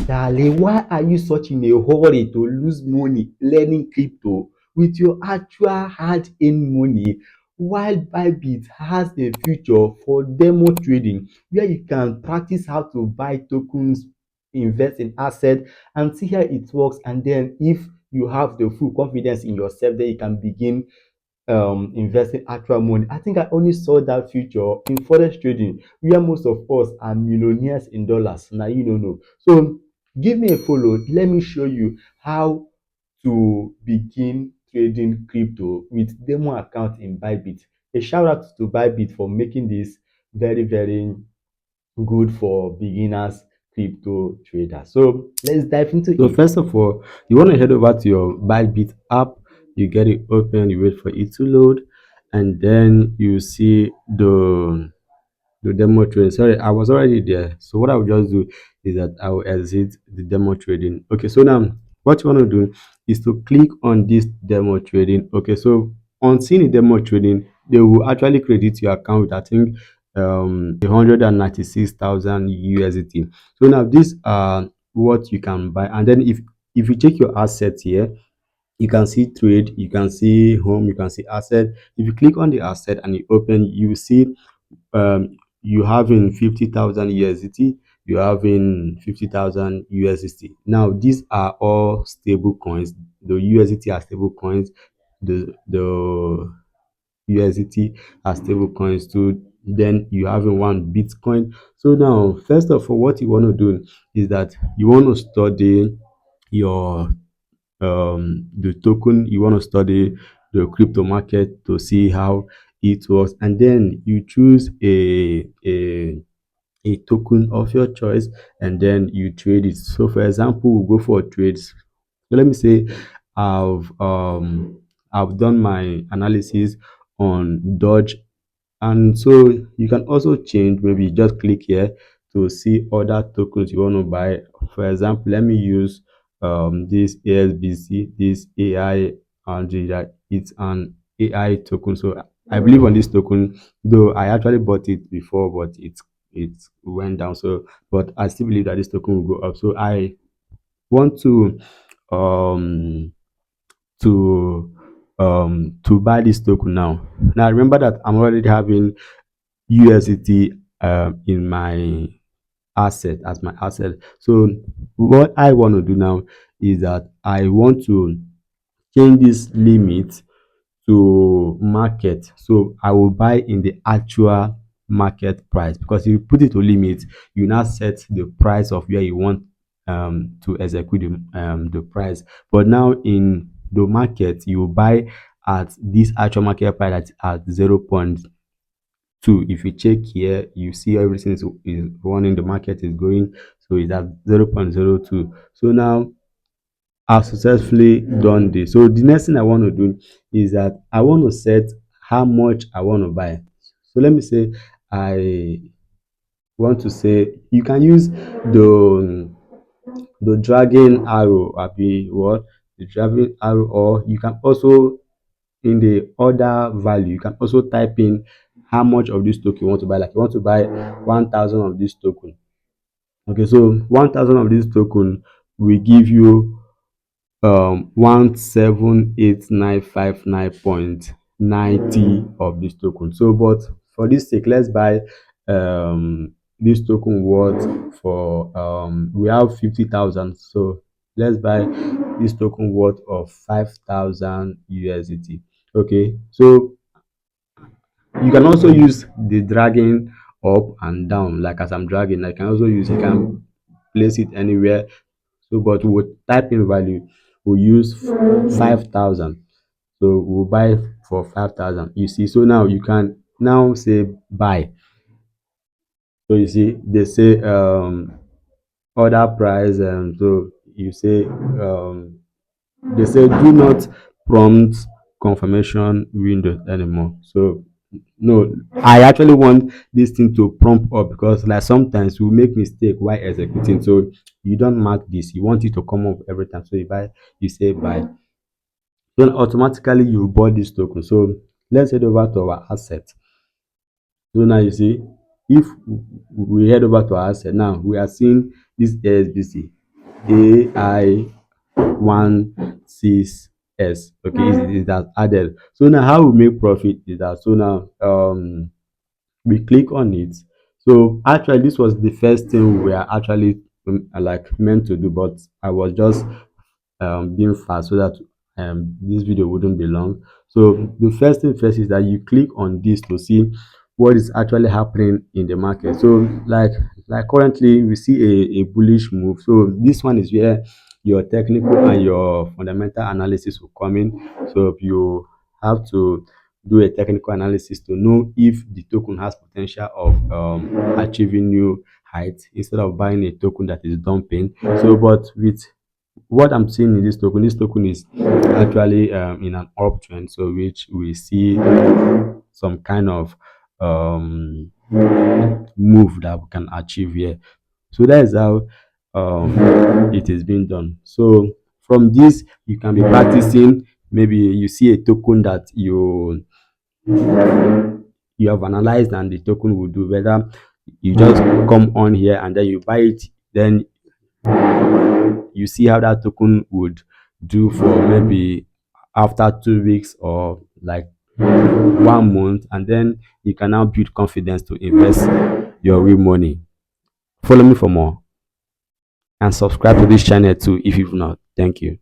Darling, why are you such in a hurry to lose money learning crypto with your actual hard-earned money? While Bybit has a future for demo trading where you can practice how to buy tokens, invest in assets, and see how it works. And then, if you have the full confidence in yourself, then you can begin investing actual money. I think I only saw that future in forex trading, where most of us are millionaires in dollars. Now you don't know. So give me a follow. Let me show you how to begin trading crypto with demo account in Bybit. A shout out to Bybit for making this very, very good for beginners crypto traders. So let's dive into So it. first of all, you want to head over to your Bybit app. You get it open. You wait for it to load, and then you see the demo trading. Sorry, I was already there. So what I will just do is that I will exit the demo trading. Okay, so now what you want to do is to click on this demo trading. Okay, so on seeing the demo trading, they will actually credit your account with I think 196,000 USDT. So now these are what you can buy, and then if you check your assets here, you can see trade, you can see home, you can see asset. If you click on the asset and you open, you see you having 50,000 USDT, you having 50,000 USDT. Now these are all stable coins. The USDT are stable coins. The USDT are stable coins too. Then you having one Bitcoin. So now, first of all, what you want to do is that you want to study your the token. You want to study the crypto market to see how it works, and then you choose a token of your choice, and then you trade it. So for example, we'll go for trades. So let me say i've um I've done my analysis on Dodge, and so you can also change. Maybe you just click here to see other tokens you want to buy. For example, let me use this ASBC, this AI, and it's an AI token. So I believe on this token, though I actually bought it before, but it went down. So, but I still believe that this token will go up. So I want um to to buy this token now. Now remember that I'm already having USDT in my asset as my asset. So what I want to do now is that I want to change this limit to market. So I will buy in the actual market price, because if you put it to limit, you now set the price of where you want to execute the price. But now in the market, you buy at this actual market price at 0.2. If you check here, you see everything is running, the market is going, so it's at 0.02. So now I've successfully done this. So the next thing I want to do is that I want to set how much I want to buy. So let me say I want to say you can use the dragging arrow, abi what, the dragging arrow, or you can also in the order value, you can also type in how much of this token you want to buy. Like you want to buy 1,000 of this token. Okay, so 1,000 of this token will give you 178,959.90 of this token. So but for this sake, let's buy this token worth for we have 50,000. So let's buy this token worth of 5,000 USDT. Okay, so you can also use the dragging up and down. Like as I'm dragging, I can also use, you can place it anywhere. So but we'll type in value, we'll use 5,000. So we'll buy for 5,000. You see, so now you can now say buy. So you see, they say order price, and so you say they say do not prompt confirmation window anymore. So no, I actually want this thing to prompt up, because like sometimes we make mistake while executing. So you don't mark this, you want it to come up every time. So you buy, you say buy, then automatically you bought this token. So let's head over to our asset. So now you see, if we head over to our asset, now we are seeing this ASBC. AI16S. Okay, is that added. So now how we make profit is that, so now we click on it. So actually this was the first thing we are actually like meant to do, but I was just being fast so that this video wouldn't be long. So the first thing first is that you click on this to see what is actually happening in the market. So like currently we see a bullish move. So this one is where your technical and your fundamental analysis will come in. So you have to do a technical analysis to know if the token has potential of achieving new heights instead of buying a token that is dumping. So but with what I'm seeing in this token is actually in an uptrend, so which we see some kind of um, move that we can achieve here. So that is how it is being done. So from this, you can be practicing. Maybe you see a token that you have analyzed and the token will do better. You just come on here and then you buy it. Then you see how that token would do for maybe after 2 weeks or like 1 month, and then you can now build confidence to invest your real money. Follow me for more and subscribe to this channel too if you've not. Thank you.